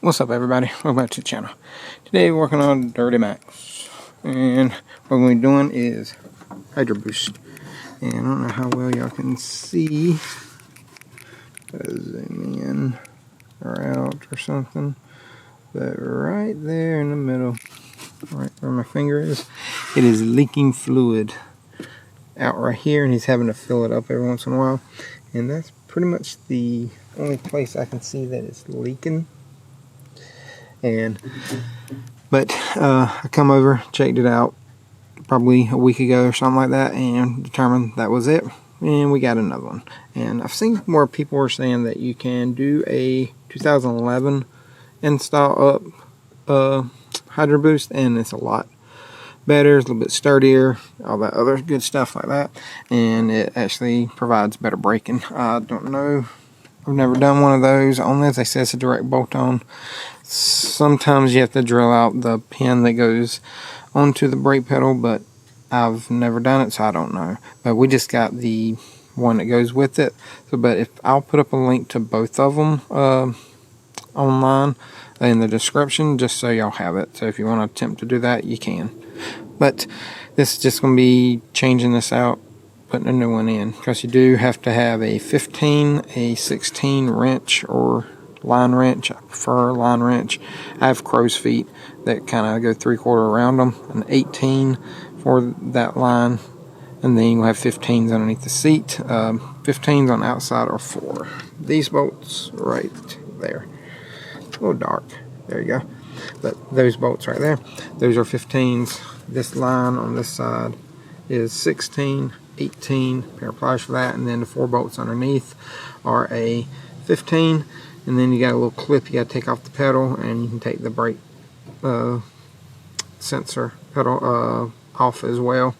What's up, everybody? Welcome back to the channel. Today we're working on Dirty Max, and what we're doing is Hydra-boost. And I don't know how well y'all can see. Zoom in or out or something, but right there in the middle, right where my finger is, it is leaking fluid out right here, and he's having to fill it up every once in a while. And that's pretty much the only place I can see that it's leaking. But I come over, checked it out probably a week ago or something like that, and determined that was it, and we got another one. And I've seen more people are saying that you can do a 2011 install up Hydra-boost, and it's a lot better, it's a little bit sturdier, all that other good stuff like that, and it actually provides better braking. I don't know, I've never done one of those, only as they say it's a direct bolt on. Sometimes you have to drill out the pin that goes onto the brake pedal, but I've never done it, so I don't know. But we just got the one that goes with it. So, but if I'll put up a link to both of them online in the description, just so y'all have it. So if you want to attempt to do that, you can. But this is just going to be changing this out, putting a new one in, because you do have to have a 15, a 16 wrench or line wrench. I prefer line wrench. I have crow's feet that kind of go 3/4 around them, an 18 for that line, and then you have 15s underneath the seat. 15s on the outside are 4. These bolts right there, a little dark, there you go, but those bolts right there, those are 15s. This line on this side is 16, 18 pair of pliers for that, and then the 4 bolts underneath are a 15. And then you got a little clip you got to take off the pedal, and you can take the brake sensor pedal off as well.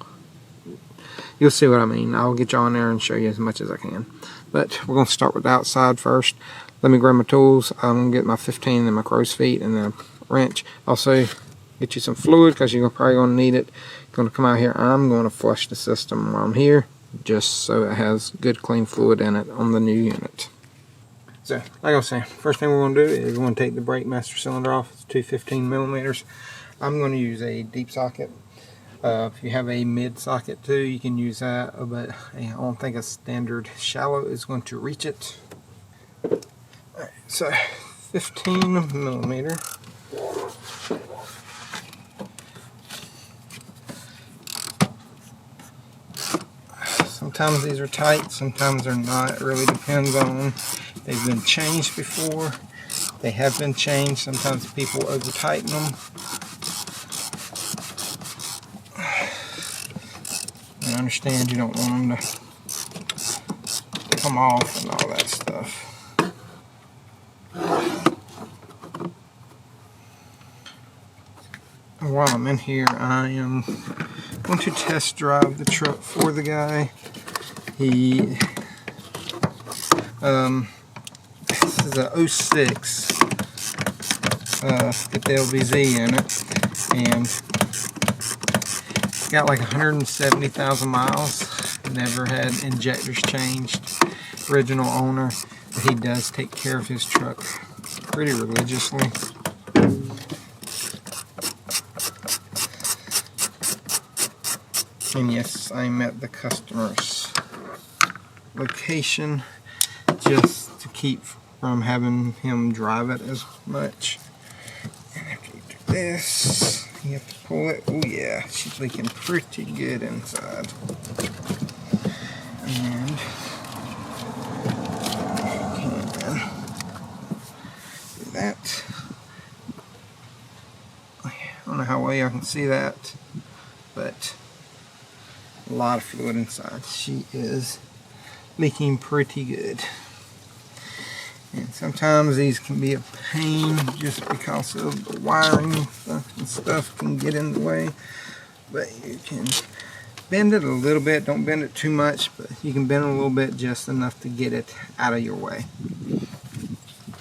You'll see what I mean. I'll get you on there and show you as much as I can. But we're going to start with the outside first. Let me grab my tools. I'm going to get my 15 and my crow's feet and the wrench. Also, get you some fluid because you're probably going to need it. Going to come out here. I'm going to flush the system while I'm here, just so it has good clean fluid in it on the new unit. So, like I was saying, first thing we're going to do is we're going to take the brake master cylinder off. It's 215 millimeters. I'm going to use a deep socket. If you have a mid socket too, you can use that, but I don't think a standard shallow is going to reach it. Alright, so 15 millimeter. Sometimes these are tight, sometimes they're not. It really depends on. They've been changed before. They have been changed. Sometimes people over tighten them. I understand you don't want them to come off and all that stuff. While I'm in here, I am going to test drive the truck for the guy. He this is a 06 with the LBZ in it, and it's got like 170,000 miles. Never had injectors changed. Original owner, but he does take care of his truck pretty religiously. And yes, I'm at the customer's location just to keep from having him drive it as much. And after you do this, you have to pull it. Oh yeah, she's leaking pretty good inside. And you can do that. I don't know how well y'all can see that, but a lot of fluid inside. She is leaking pretty good. And sometimes these can be a pain just because of the wiring and stuff can get in the way. But you can bend it a little bit. Don't bend it too much, but you can bend it a little bit, just enough to get it out of your way.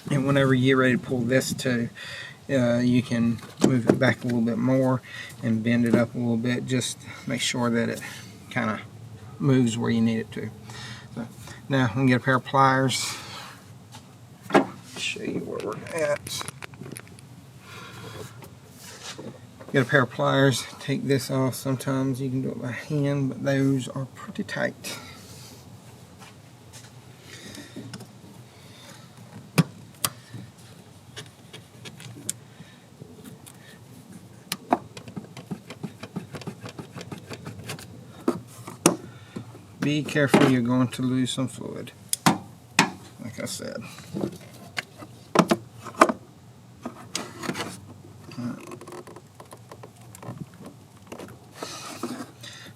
And whenever you're ready to pull this too, you can move it back a little bit more and bend it up a little bit, just make sure that it kind of moves where you need it to. So now I'm going to get a pair of pliers, show you where we're at. Get a pair of pliers, take this off. Sometimes you can do it by hand, but those are pretty tight. Be careful, you're going to lose some fluid, like I said.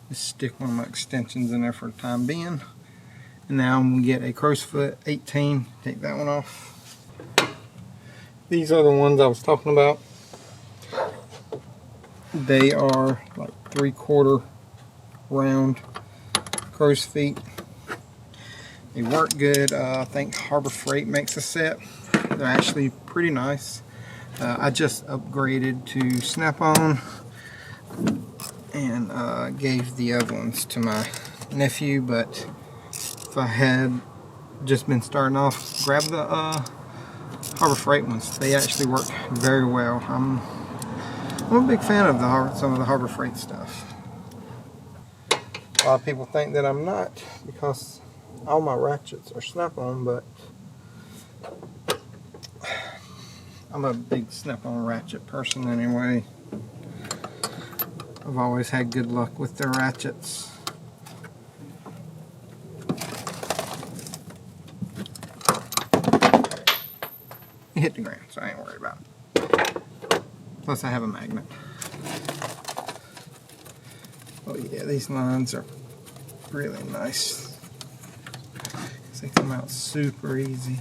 Just stick one of my extensions in there for the time being. And now I'm going to get a crow's foot 18, take that one off. These are the ones I was talking about. They are like 3/4 round crow's feet. They work good. I think Harbor Freight makes a set. They're actually pretty nice. I just upgraded to Snap-on and gave the other ones to my nephew, but if I had just been starting off, grab the Harbor Freight ones. They actually work very well. I'm a big fan of some of the Harbor Freight stuff. A lot of people think that I'm not because all my ratchets are Snap-on, but I'm a big Snap-on ratchet person anyway. I've always had good luck with the ratchets. It hit the ground, so I ain't worried about it. Plus I have a magnet. Oh yeah, these lines are really nice. They come out super easy.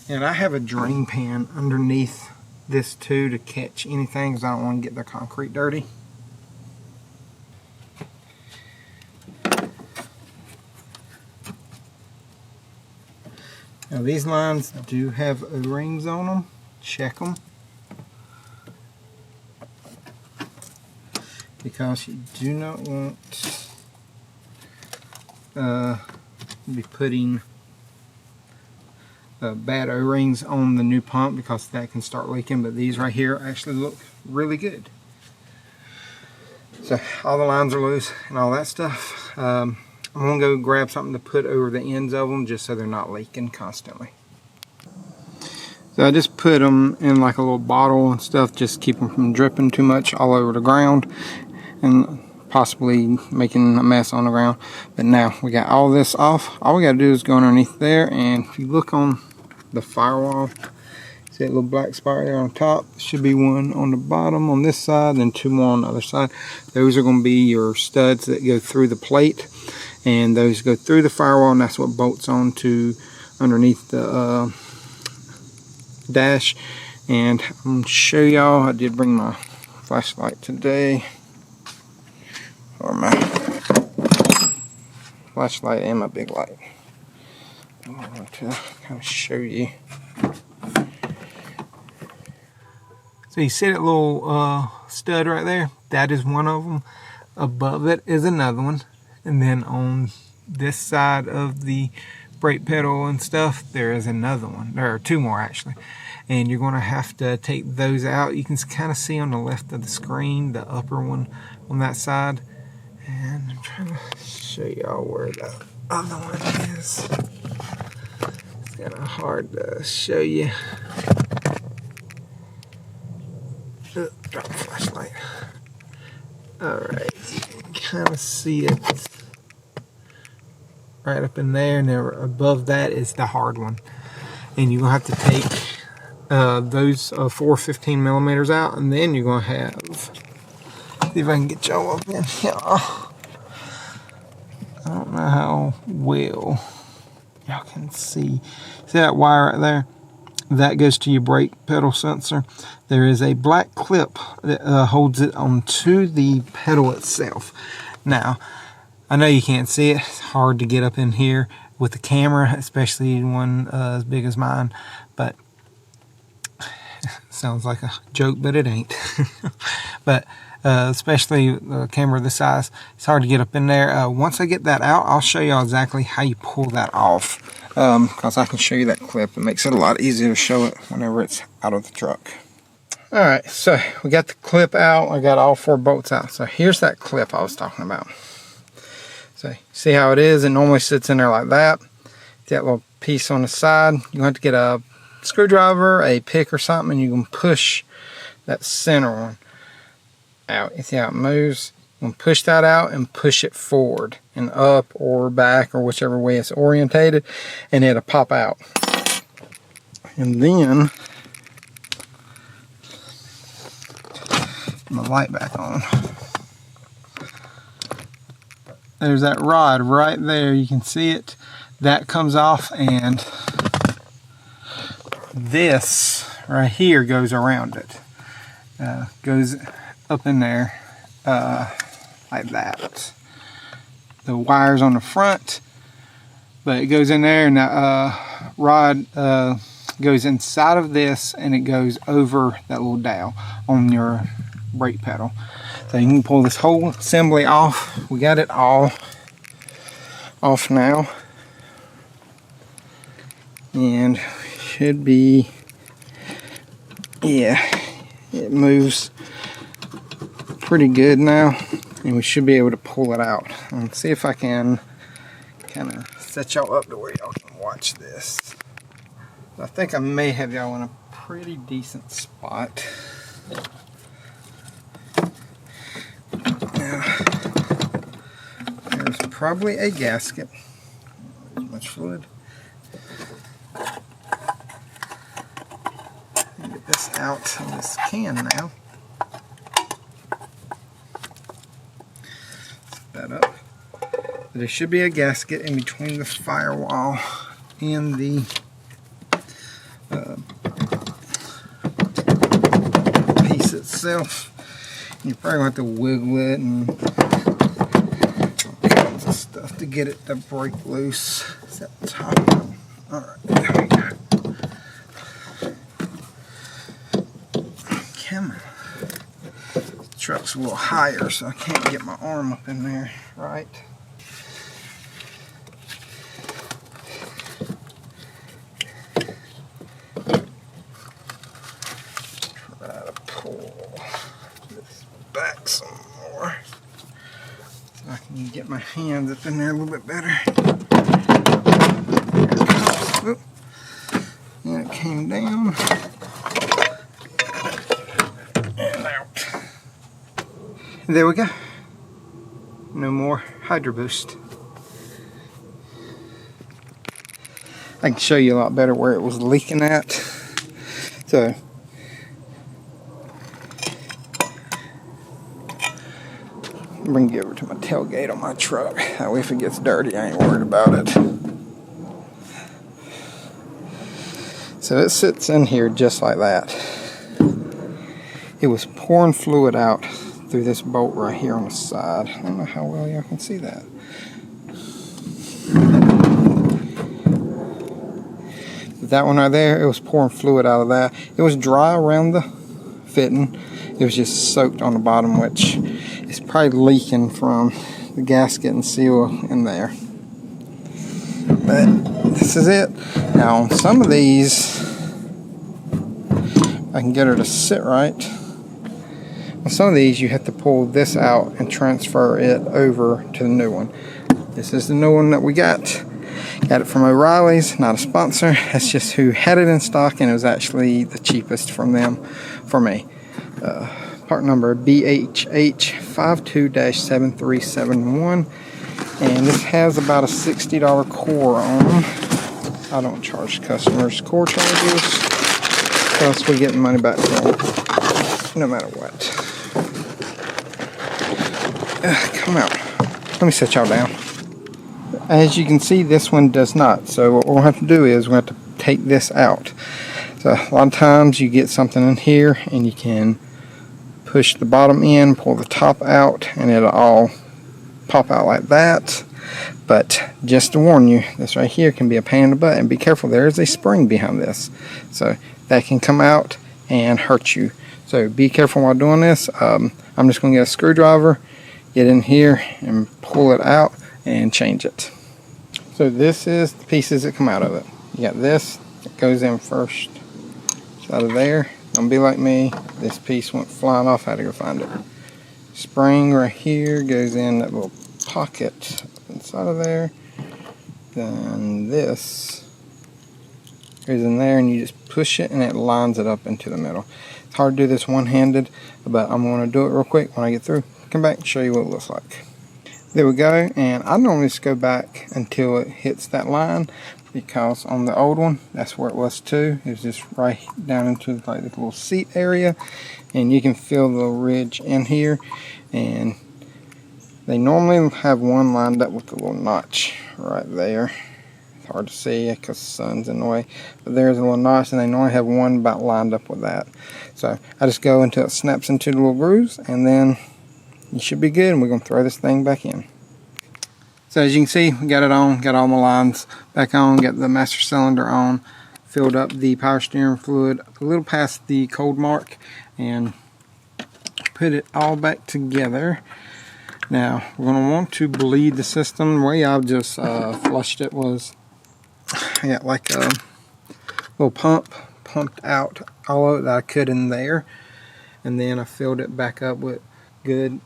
And I have a drain pan underneath this too to catch anything because I don't want to get the concrete dirty. Now these lines do have O-rings on them. Check them. Because you do not want to be putting bad O-rings on the new pump because that can start leaking, but these right here actually look really good. So all the lines are loose and all that stuff. I'm going to go grab something to put over the ends of them just so they're not leaking constantly. So I just put them in like a little bottle and stuff, just keep them from dripping too much all over the ground and possibly making a mess on the ground. But now we got all this off. All we got to do is go underneath there, and if you look on the firewall, see that little black spot there on top? There should be one on the bottom on this side, then two more on the other side. Those are going to be your studs that go through the plate, and those go through the firewall, and that's what bolts onto underneath the dash. And I'm going to show y'all. I did bring my flashlight today, or my flashlight and my big light. I'm going to kind of show you. So you see that little stud right there? That is one of them. Above it is another one. And then on this side of the brake pedal and stuff, there is another one. There are two more actually. And you're going to have to take those out. You can kind of see on the left of the screen, the upper one on that side. And I'm trying to show y'all where the other one is. It's kind of hard to show you. Drop the flashlight. Alright, you can kind of see it right up in there, and there above that is the hard one. And you're going to have to take those 4 15mm out, and then you're going to have, see if I can get y'all up in here. I don't know how well y'all can see. See that wire right there? That goes to your brake pedal sensor. There is a black clip that holds it onto the pedal itself. Now, I know you can't see it. It's hard to get up in here with the camera, especially one as big as mine. But sounds like a joke, but it ain't. But especially a camera this size, it's hard to get up in there. Once I get that out, I'll show you exactly how you pull that off. because I can show you that clip. It makes it a lot easier to show it whenever it's out of the truck. Alright, so we got the clip out. I got all 4 bolts out. So here's that clip I was talking about. So see how it is? It normally sits in there like that. That little piece on the side. You have to get a screwdriver, a pick or something, and you can push that center one out. You see how it moves? You can push that out and push it forward and up or back or whichever way it's orientated, and it'll pop out. And then my light back on. There's that rod right there. You can see it. That comes off, and this right here goes around it. Goes up in there like that. The wire's on the front, but it goes in there, and that rod goes inside of this, and it goes over that little dowel on your brake pedal. So you can pull this whole assembly off. We got it all off now, and should be, yeah, it moves pretty good now, and we should be able to pull it out. Let's see if I can kind of set y'all up to where y'all can watch this. I think I may have y'all in a pretty decent spot. Now, there's probably a gasket. There's much fluid. Get this out of this can now. Set that up. There should be a gasket in between the firewall and the piece itself. You're probably going to have to wiggle it and all kinds of stuff to get it to break loose. Set the top up. Alright, there we go. Come on. The truck's a little higher, so I can't get my arm up in there right. Try to pull this back some more so I can get my hands up in there a little bit better. Oop. And it came down and out. And there we go. No more Hydra-boost. I can show you a lot better where it was leaking at. So bring it over to my tailgate on my truck. That way if it gets dirty, I ain't worried about it. So it sits in here just like that. It was pouring fluid out through this bolt right here on the side. I don't know how well y'all can see that. But that one right there, it was pouring fluid out of that. It was dry around the fitting. It was just soaked on the bottom, which is probably leaking from the gasket and seal in there. But this is it. Now on some of these, I can get her to sit right. On some of these you have to pull this out and transfer it over to the new one. This is the new one that we got. Got it from O'Reilly's, not a sponsor. That's just who had it in stock, and it was actually the cheapest from them for me. Part number BHH52-7371, and this has about a $60 core on. I don't charge customers core charges, plus we get money back from them, no matter what. Come out. Let me set y'all down. As you can see, this one does not. So what we'll have to do is we'll have to take this out. So a lot of times you get something in here and you can push the bottom in, pull the top out, and it'll all pop out like that. But just to warn you, this right here can be a pain in the butt, and be careful, there is a spring behind this. So that can come out and hurt you. So be careful while doing this. I'm just going to get a screwdriver, get in here and pull it out and change it. So this is the pieces that come out of it. You got this that goes in first. It's out of there. Don't be like me. This piece went flying off. I had to go find it. Spring right here goes in that little pocket inside of there. Then this goes in there, and you just push it and it lines it up into the middle. It's hard to do this one-handed, but I'm going to do it real quick when I get through. Come back and show you what it looks like. There we go, and I normally just go back until it hits that line, because on the old one, that's where it was too. It was just right down into like the little seat area, and you can feel the ridge in here, and they normally have one lined up with the little notch right there. It's hard to see because the sun's in the way, but there's a little notch, and they normally have one about lined up with that. So I just go until it snaps into the little grooves, and then you should be good, and we're going to throw this thing back in. So as you can see, we got it on, got all my lines back on, got the master cylinder on, filled up the power steering fluid a little past the cold mark, and put it all back together. Now, we're going to want to bleed the system. The way I've just flushed it was, I got like a little pump, pumped out all of it that I could in there, and then I filled it back up with good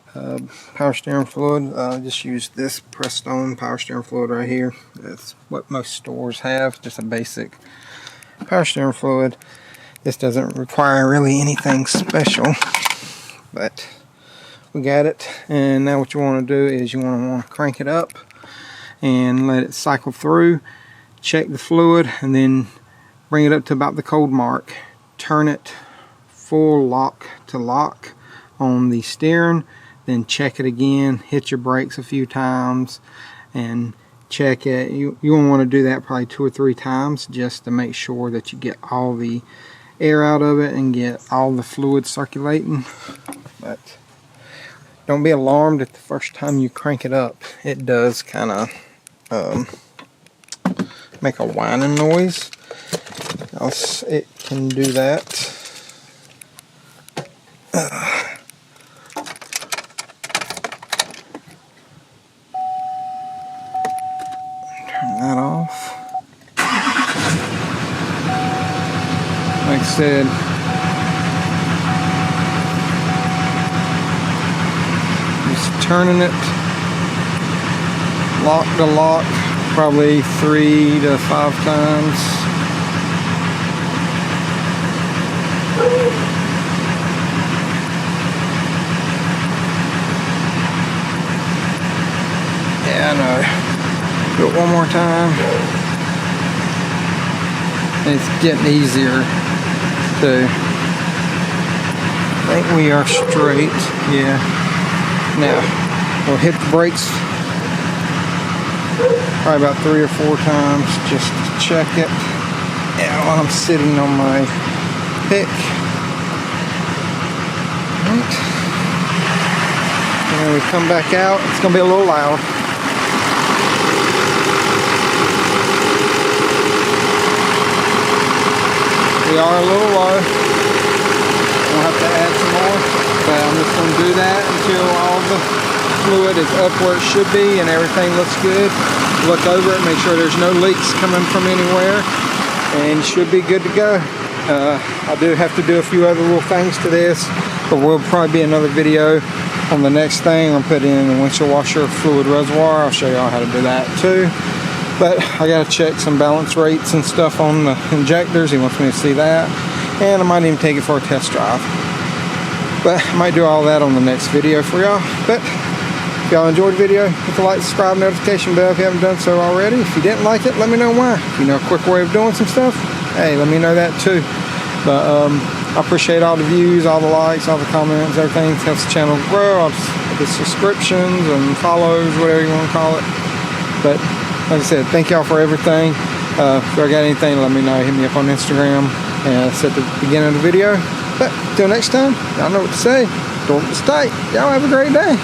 power steering fluid. Just use this Prestone power steering fluid right here. That's what most stores have, just a basic power steering fluid. This doesn't require really anything special, but we got it. And now what you want to do is you want to crank it up and let it cycle through, check the fluid, and then bring it up to about the cold mark. Turn it full lock to lock on the steering, then check it again, hit your brakes a few times and check it. You want to do that probably 2 or 3 times just to make sure that you get all the air out of it and get all the fluid circulating. But don't be alarmed if the first time you crank it up it does kind of make a whining noise. Else it can do that. That off. Like I said, just turning it lock to lock probably 3 to 5 times. Yeah, I know. Do it one more time. It's getting easier too. I think we are straight. Yeah. Now we'll hit the brakes probably about 3 or 4 times just to check it. Yeah, while I'm sitting on my pick. Right. And when we come back out, it's gonna be a little loud. We are a little low. We'll have to add some more, but I'm just going to do that until all the fluid is up where it should be and everything looks good. Look over it, make sure there's no leaks coming from anywhere, and you should be good to go. I do have to do a few other little things to this, but will probably be another video on the next thing. I'll put in the windshield washer fluid reservoir. I'll show y'all how to do that too. But I gotta check some balance rates and stuff on the injectors. He wants me to see that, and I might even take it for a test drive. But I might do all that on the next video for y'all. But if y'all enjoyed the video, hit the like, subscribe, notification bell if you haven't done so already. If you didn't like it, let me know why. If you know a quick way of doing some stuff, hey, let me know that too. But I appreciate all the views, all the likes, all the comments, everything. It helps the channel grow. The subscriptions and follows, whatever you want to call it. But like I said, thank y'all for everything. If y'all got anything, let me know. Hit me up on Instagram. And it's at the beginning of the video. But until next time, y'all know what to say. Don't mistake. Y'all have a great day.